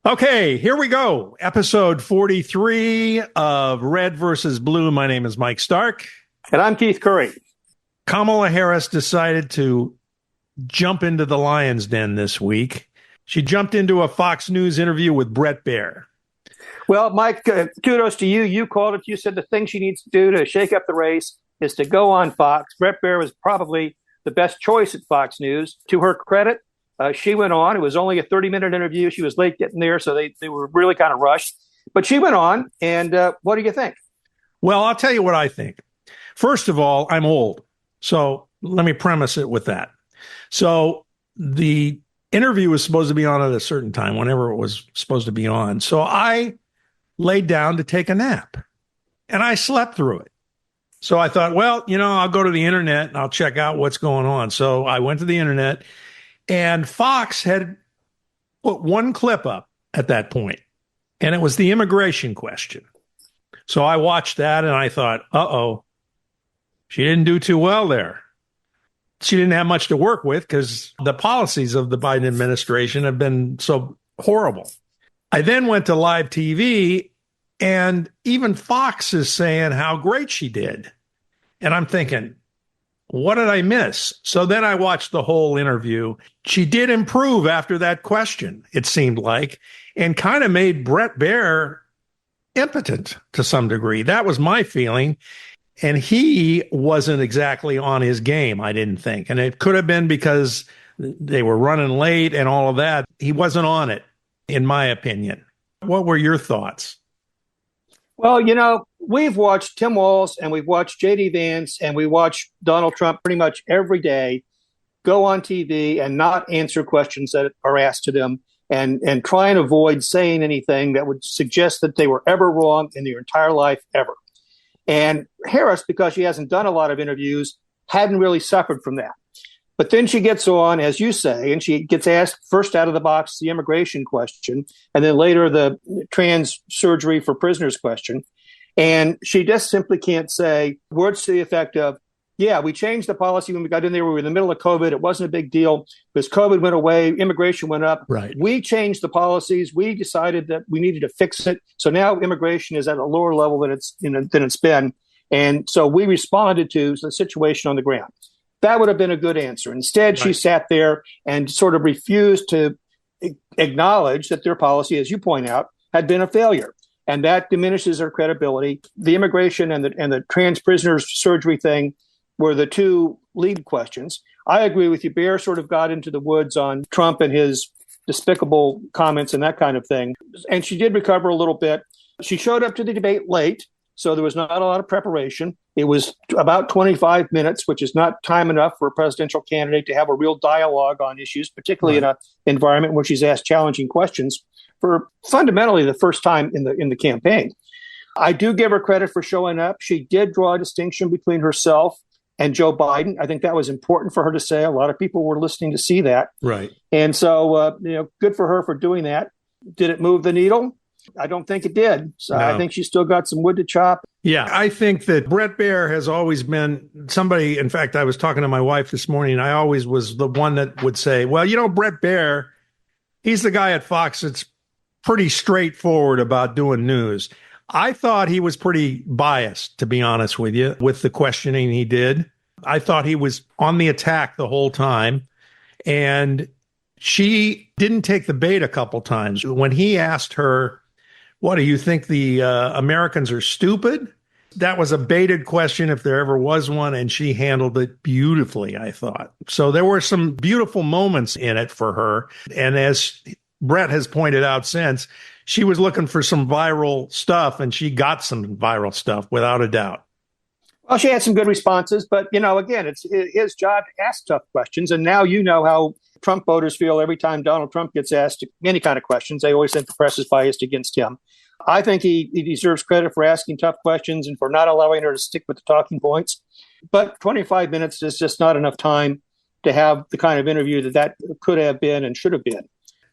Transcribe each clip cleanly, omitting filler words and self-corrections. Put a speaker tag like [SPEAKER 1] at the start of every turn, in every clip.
[SPEAKER 1] Okay, here we go. Episode 43 of Red versus Blue. My name is Mike Stark.
[SPEAKER 2] And I'm Keith Curry.
[SPEAKER 1] Kamala Harris decided to jump into the lion's den this week. She jumped into a Fox News interview with Bret Baier.
[SPEAKER 2] Well, Mike, kudos to you. You called it. You said the thing she needs to do to shake up the race is to go on Fox. Bret Baier was probably the best choice at Fox News. To her credit, she went on. It was only a 30-minute interview. She was late getting there, so they were really kind of rushed. But she went on, and what do you think?
[SPEAKER 1] Well, I'll tell you what I think. First of all, I'm old, so let me premise it with that. So the interview was supposed to be on at a certain time, whenever it was supposed to be on. So I laid down to take a nap, and I slept through it. So I thought, well, I'll go to the internet and I'll check out what's going on. So I went to the internet, and Fox had put one clip up at that point, and it was the immigration question. So I watched that, and I thought, uh-oh, she didn't do too well there. She didn't have much to work with because the policies of the Biden administration have been so horrible. I then went to live TV, and even Fox is saying how great she did. And I'm thinking, what did I miss? So then I watched the whole interview. She did improve after that question, it seemed like, and kind of made Bret Baier impotent to some degree. That was my feeling. And he wasn't exactly on his game, I didn't think. And it could have been because they were running late and all of that. He wasn't on it, in my opinion. What were your thoughts?
[SPEAKER 2] Well, we've watched Tim Walz and we've watched J.D. Vance and we watch Donald Trump pretty much every day go on TV and not answer questions that are asked to them and try and avoid saying anything that would suggest that they were ever wrong in their entire life ever. And Harris, because she hasn't done a lot of interviews, hadn't really suffered from that. But then she gets on, as you say, and she gets asked first out of the box the immigration question, and then later the trans surgery for prisoners question. And she just simply can't say words to the effect of, yeah, we changed the policy when we got in there. We were in the middle of COVID. It wasn't a big deal because COVID went away. Immigration went up.
[SPEAKER 1] Right.
[SPEAKER 2] We changed the policies. We decided that we needed to fix it. So now immigration is at a lower level than it's been. And so we responded to the situation on the ground. That would have been a good answer. Instead, She sat there and sort of refused to acknowledge that their policy, as you point out, had been a failure. And that diminishes her credibility. The immigration and the trans prisoners surgery thing were the two lead questions. I agree with you. Baier sort of got into the woods on Trump and his despicable comments and that kind of thing. And she did recover a little bit. She showed up to the debate late, so there was not a lot of preparation. It was about 25 minutes, which is not time enough for a presidential candidate to have a real dialogue on issues, particularly in an environment where she's asked challenging questions for fundamentally the first time in the campaign. I do give her credit for showing up. She did draw a distinction between herself and Joe Biden. I think that was important for her to say. A lot of people were listening to see that.
[SPEAKER 1] Right.
[SPEAKER 2] And so, good for her for doing that. Did it move the needle? I don't think it did. So no. I think she's still got some wood to chop.
[SPEAKER 1] Yeah, I think that Bret Baier has always been somebody. In fact, I was talking to my wife this morning. I always was the one that would say, well, Bret Baier, he's the guy at Fox that's pretty straightforward about doing news. I thought he was pretty biased, to be honest with you, with the questioning he did. I thought he was on the attack the whole time. And she didn't take the bait a couple times. When he asked her, what, do you think the Americans are stupid? That was a baited question if there ever was one, and she handled it beautifully, I thought. So there were some beautiful moments in it for her. And as Bret has pointed out since, she was looking for some viral stuff, and she got some viral stuff without a doubt.
[SPEAKER 2] Well, she had some good responses, but, again, it's his job to ask tough questions. And now you know how Trump voters feel every time Donald Trump gets asked any kind of questions. They always think the press is biased against him. I think he deserves credit for asking tough questions and for not allowing her to stick with the talking points. But 25 minutes is just not enough time to have the kind of interview that could have been and should have been.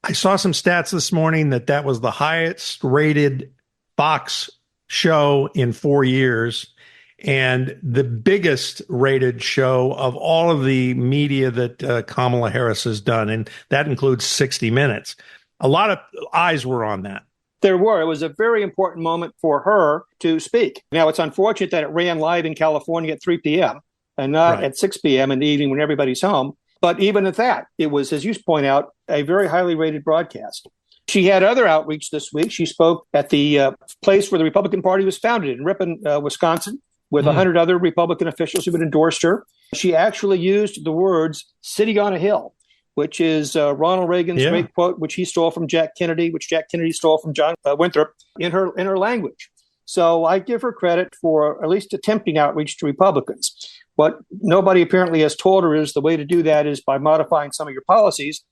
[SPEAKER 1] I saw some stats this morning that was the highest rated Fox show in 4 years and the biggest rated show of all of the media that Kamala Harris has done. And that includes 60 Minutes. A lot of eyes were on that.
[SPEAKER 2] There were. It was a very important moment for her to speak. Now, it's unfortunate that it ran live in California at 3 p.m. and not at 6 p.m. in the evening when everybody's home. But even at that, it was, as you point out, a very highly rated broadcast. She had other outreach this week. She spoke at the place where the Republican Party was founded in Ripon, Wisconsin, with 100 other Republican officials who had endorsed her. She actually used the words "city on a hill," which is Ronald Reagan's great quote, which he stole from Jack Kennedy, which Jack Kennedy stole from John Winthrop in her language. So I give her credit for at least attempting outreach to Republicans. What nobody apparently has told her is the way to do that is by modifying some of your policies,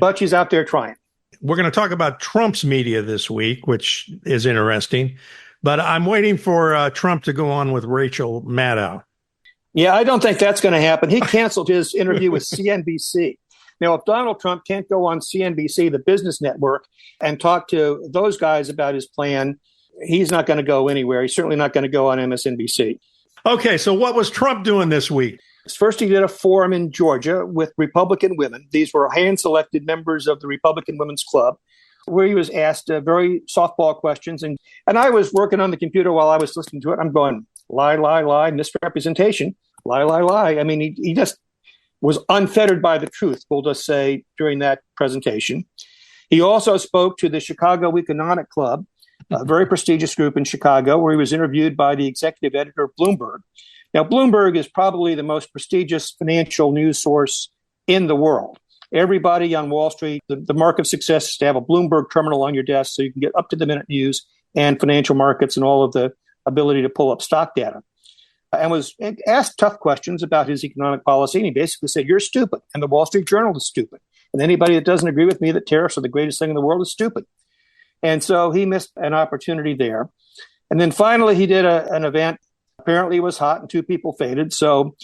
[SPEAKER 2] but she's out there trying.
[SPEAKER 1] We're going to talk about Trump's media this week, which is interesting, but I'm waiting for Trump to go on with Rachel Maddow.
[SPEAKER 2] Yeah, I don't think that's going to happen. He canceled his interview with CNBC. Now, if Donald Trump can't go on CNBC, the business network, and talk to those guys about his plan, he's not going to go anywhere. He's certainly not going to go on MSNBC.
[SPEAKER 1] Okay, so what was Trump doing this week?
[SPEAKER 2] First, he did a forum in Georgia with Republican women. These were hand-selected members of the Republican Women's Club, where he was asked very softball questions. And I was working on the computer while I was listening to it. I'm going, lie, misrepresentation, lie. I mean, he just was unfettered by the truth, we'll just say, during that presentation. He also spoke to the Chicago Economic Club, a very prestigious group in Chicago, where he was interviewed by the executive editor of Bloomberg. Now, Bloomberg is probably the most prestigious financial news source in the world. Everybody on Wall Street, the mark of success is to have a Bloomberg terminal on your desk so you can get up-to-the-minute news and financial markets and all of the ability to pull up stock data. And was asked tough questions about his economic policy, and he basically said, "You're stupid, and the Wall Street Journal is stupid. And anybody that doesn't agree with me that tariffs are the greatest thing in the world is stupid." And so he missed an opportunity there. And then finally, he did an event. Apparently it was hot and two people faded. So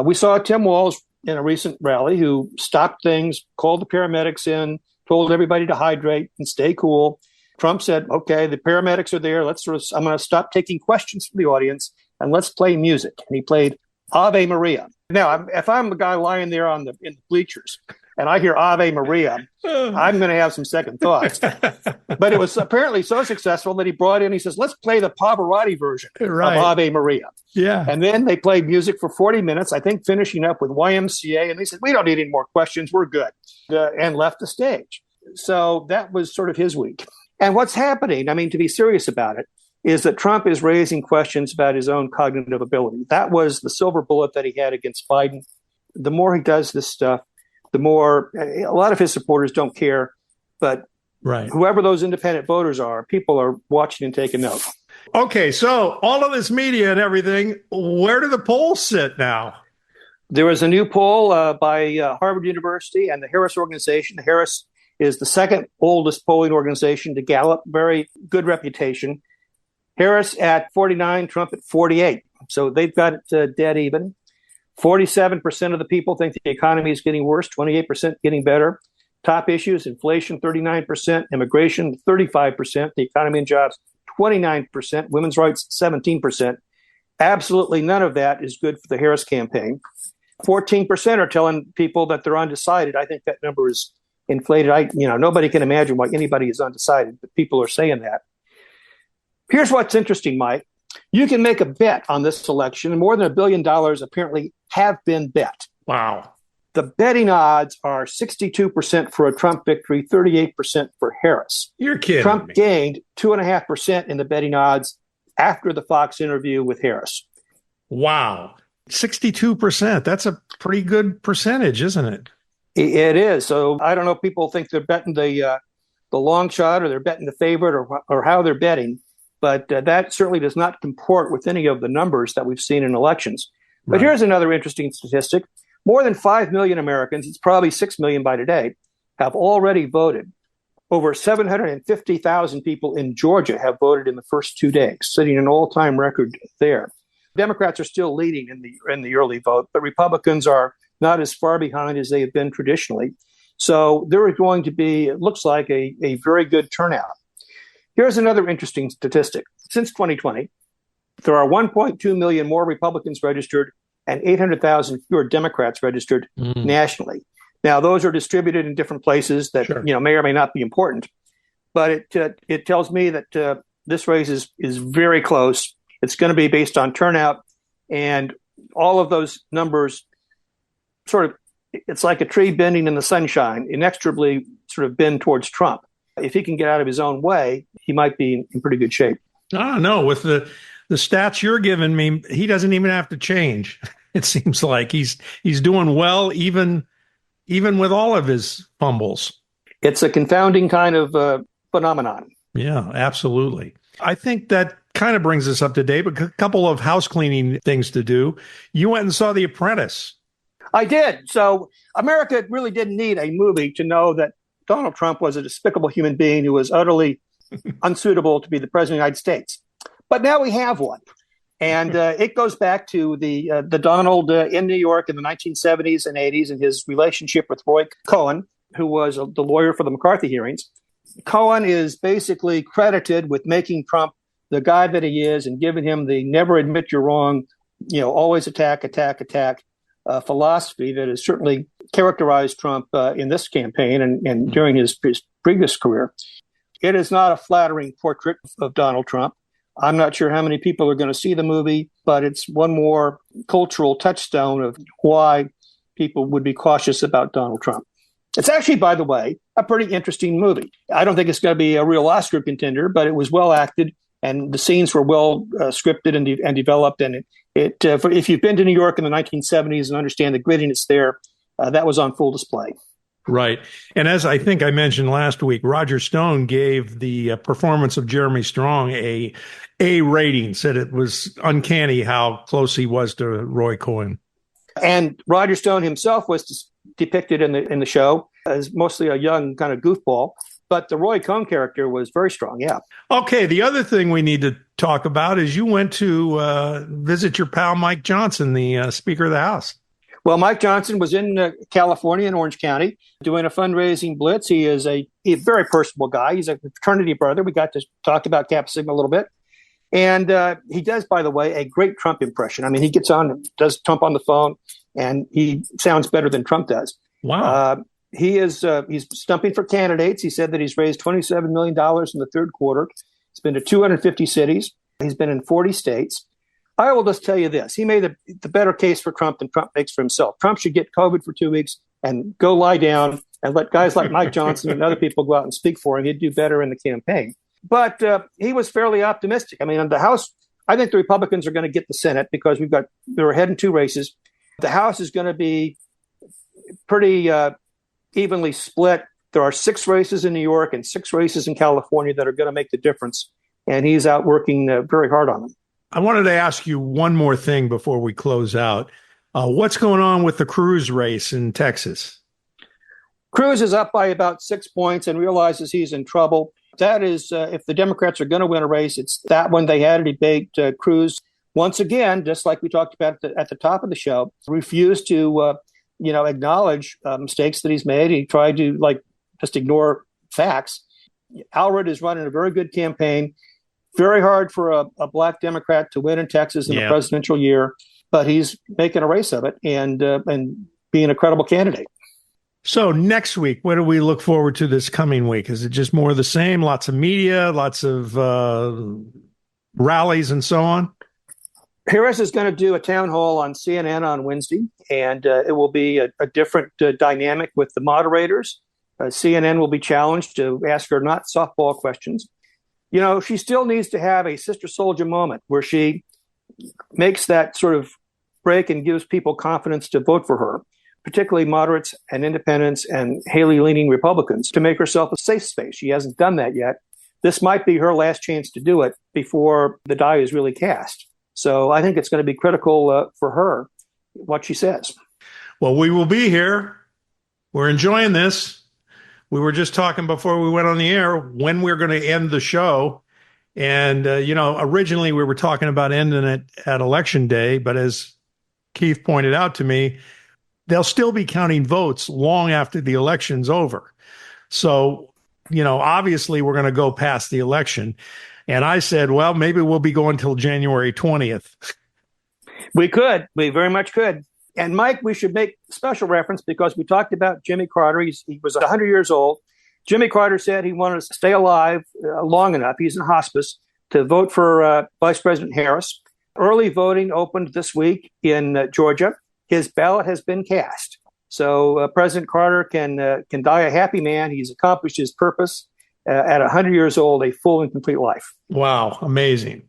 [SPEAKER 2] we saw Tim Walz in a recent rally who stopped things, called the paramedics in, told everybody to hydrate and stay cool. Trump said, "Okay, the paramedics are there. I'm going to stop taking questions from the audience and let's play music." And he played Ave Maria. Now, if I'm the guy lying there in the bleachers and I hear Ave Maria, I'm going to have some second thoughts. But it was apparently so successful that he says, "Let's play the Pavarotti version of Ave Maria."
[SPEAKER 1] Yeah.
[SPEAKER 2] And then they played music for 40 minutes, I think finishing up with YMCA. And they said, "We don't need any more questions. We're good." And left the stage. So that was sort of his week. And what's happening, I mean, to be serious about it, is that Trump is raising questions about his own cognitive ability. That was the silver bullet that he had against Biden. The more he does this stuff, the more a lot of his supporters don't care. But whoever those independent voters are, people are watching and taking note.
[SPEAKER 1] Okay, so all of this media and everything, where do the polls sit now?
[SPEAKER 2] There was a new poll by Harvard University and the Harris Organization. The Harris is the second oldest polling organization to Gallup. Very good reputation. Harris at 49, Trump at 48. So they've got it dead even. 47% of the people think the economy is getting worse, 28% getting better. Top issues, inflation, 39%, immigration, 35%, the economy and jobs, 29%, women's rights, 17%. Absolutely none of that is good for the Harris campaign. 14% are telling people that they're undecided. I think that number is inflated. Nobody can imagine why anybody is undecided, but people are saying that. Here's what's interesting, Mike. You can make a bet on this election, and more than $1 billion apparently have been bet.
[SPEAKER 1] Wow.
[SPEAKER 2] The betting odds are 62% for a Trump victory, 38% for Harris.
[SPEAKER 1] You're kidding
[SPEAKER 2] Trump
[SPEAKER 1] me.
[SPEAKER 2] gained 2.5% in the betting odds after the Fox interview with Harris.
[SPEAKER 1] Wow. 62%. That's a pretty good percentage, isn't it?
[SPEAKER 2] It is. So I don't know if people think they're betting the long shot or they're betting the favorite or how they're betting. But that certainly does not comport with any of the numbers that we've seen in elections. But here's another interesting statistic. More than 5 million Americans, it's probably 6 million by today, have already voted. Over 750,000 people in Georgia have voted in the first 2 days, setting an all-time record there. Democrats are still leading in the early vote, but Republicans are not as far behind as they have been traditionally. So there is going to be, it looks like, a very good turnout. Here's another interesting statistic. Since 2020, there are 1.2 million more Republicans registered and 800,000 fewer Democrats registered nationally. Now, those are distributed in different places that
[SPEAKER 1] Sure.
[SPEAKER 2] may or may not be important, but it tells me that this race is very close. It's going to be based on turnout, and all of those numbers sort of, it's like a tree bending in the sunshine, inexorably sort of bend towards Trump. If he can get out of his own way, he might be in pretty good shape.
[SPEAKER 1] I don't know. With the stats you're giving me, he doesn't even have to change. It seems like he's doing well, even with all of his fumbles.
[SPEAKER 2] It's a confounding kind of phenomenon.
[SPEAKER 1] Yeah, absolutely. I think that kind of brings us up to date, but a couple of house cleaning things to do. You went and saw The Apprentice.
[SPEAKER 2] I did. So America really didn't need a movie to know that Donald Trump was a despicable human being who was utterly unsuitable to be the president of the United States. But now we have one. And it goes back to the Donald in New York in the 1970s and 80s and his relationship with Roy Cohn, who was the lawyer for the McCarthy hearings. Cohen is basically credited with making Trump the guy that he is and giving him the never admit you're wrong, always attack philosophy that has certainly characterized Trump in this campaign and during his previous career. It is not a flattering portrait of Donald Trump. I'm not sure how many people are going to see the movie, but it's one more cultural touchstone of why people would be cautious about Donald Trump. It's actually, by the way, a pretty interesting movie. I don't think it's going to be a real Oscar contender, but it was well acted and the scenes were well scripted and developed. And if you've been to New York in the 1970s and understand the grittiness there, that was on full display.
[SPEAKER 1] Right. And as I think I mentioned last week, Roger Stone gave the performance of Jeremy Strong a rating, said it was uncanny how close he was to Roy Cohn.
[SPEAKER 2] And Roger Stone himself was depicted in the show as mostly a young kind of goofball, but the Roy Cohn character was very strong. Yeah.
[SPEAKER 1] Okay. The other thing we need to talk about is you went to visit your pal Mike Johnson, the Speaker of the House.
[SPEAKER 2] Well, Mike Johnson was in California in Orange County doing a fundraising blitz. He is a very personable guy. He's a fraternity brother. We got to talk about Kappa Sigma a little bit. And he does, by the way, a great Trump impression. I mean, he gets on and does Trump on the phone, and he sounds better than Trump does.
[SPEAKER 1] Wow.
[SPEAKER 2] He's stumping for candidates. He said that he's raised $27 million in the third quarter. He's been to 250 cities. He's been in 40 states. I will just tell you this. He made the better case for Trump than Trump makes for himself. Trump should get COVID for 2 weeks and go lie down and let guys like Mike Johnson and other people go out and speak for him. He'd do better in the campaign. But he was fairly optimistic. I mean, in the House, I think the Republicans are going to get the Senate because they're ahead in two races. The House is going to be pretty evenly split. There are 6 races in New York and 6 races in California that are going to make the difference. And he's out working very hard on them.
[SPEAKER 1] I wanted to ask you one more thing before we close out. What's going on with the Cruz race in Texas?
[SPEAKER 2] Cruz is up by about 6 points and realizes he's in trouble. That is, if the Democrats are going to win a race, it's that one. They had a debate. Cruz, once again, just like we talked about at the top of the show, refused to, acknowledge mistakes that he's made. He tried to just ignore facts. Allred is running a very good campaign. Very hard for a black Democrat to win in Texas in the presidential year, but he's making a race of it and being a credible candidate.
[SPEAKER 1] So next week, what do we look forward to this coming week? Is it just more of the same? Lots of media, lots of rallies and so on?
[SPEAKER 2] Harris is going to do a town hall on CNN on Wednesday, and it will be a different dynamic with the moderators. CNN will be challenged to ask her not softball questions. She still needs to have a Sister Souljah moment where she makes that sort of break and gives people confidence to vote for her, particularly moderates and independents and Haley-leaning Republicans, to make herself a safe space. She hasn't done that yet. This might be her last chance to do it before the die is really cast. So I think it's going to be critical for her, what she says. Well,
[SPEAKER 1] we will be here. We're enjoying this. We were just talking before we went on the air when we're going to end the show. And, originally we were talking about ending it at Election Day. But as Keith pointed out to me, they'll still be counting votes long after the election's over. So, obviously we're going to go past the election. And I said, well, maybe we'll be going till January 20th.
[SPEAKER 2] We could. We very much could. And Mike, we should make special reference because we talked about Jimmy Carter. He was 100 years old. Jimmy Carter said he wanted to stay alive long enough. He's in hospice to vote for Vice President Harris. Early voting opened this week in Georgia. His ballot has been cast. So President Carter can die a happy man. He's accomplished his purpose at 100 years old, a full and complete life.
[SPEAKER 1] Wow, amazing.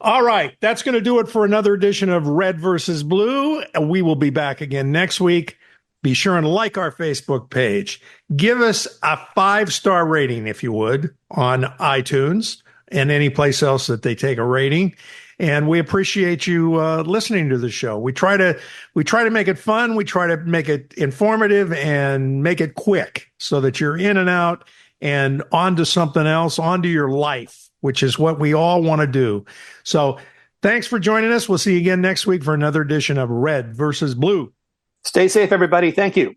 [SPEAKER 1] All right, that's going to do it for another edition of Red versus Blue. We will be back again next week. Be sure and like our Facebook page. Give us a 5-star rating, if you would, on iTunes and any place else that they take a rating. And we appreciate you listening to the show. We try to make it fun. We try to make it informative and make it quick so that you're in and out and on to something else, on to your life, which is what we all want to do. So thanks for joining us. We'll see you again next week for another edition of Red versus Blue.
[SPEAKER 2] Stay safe, everybody. Thank you.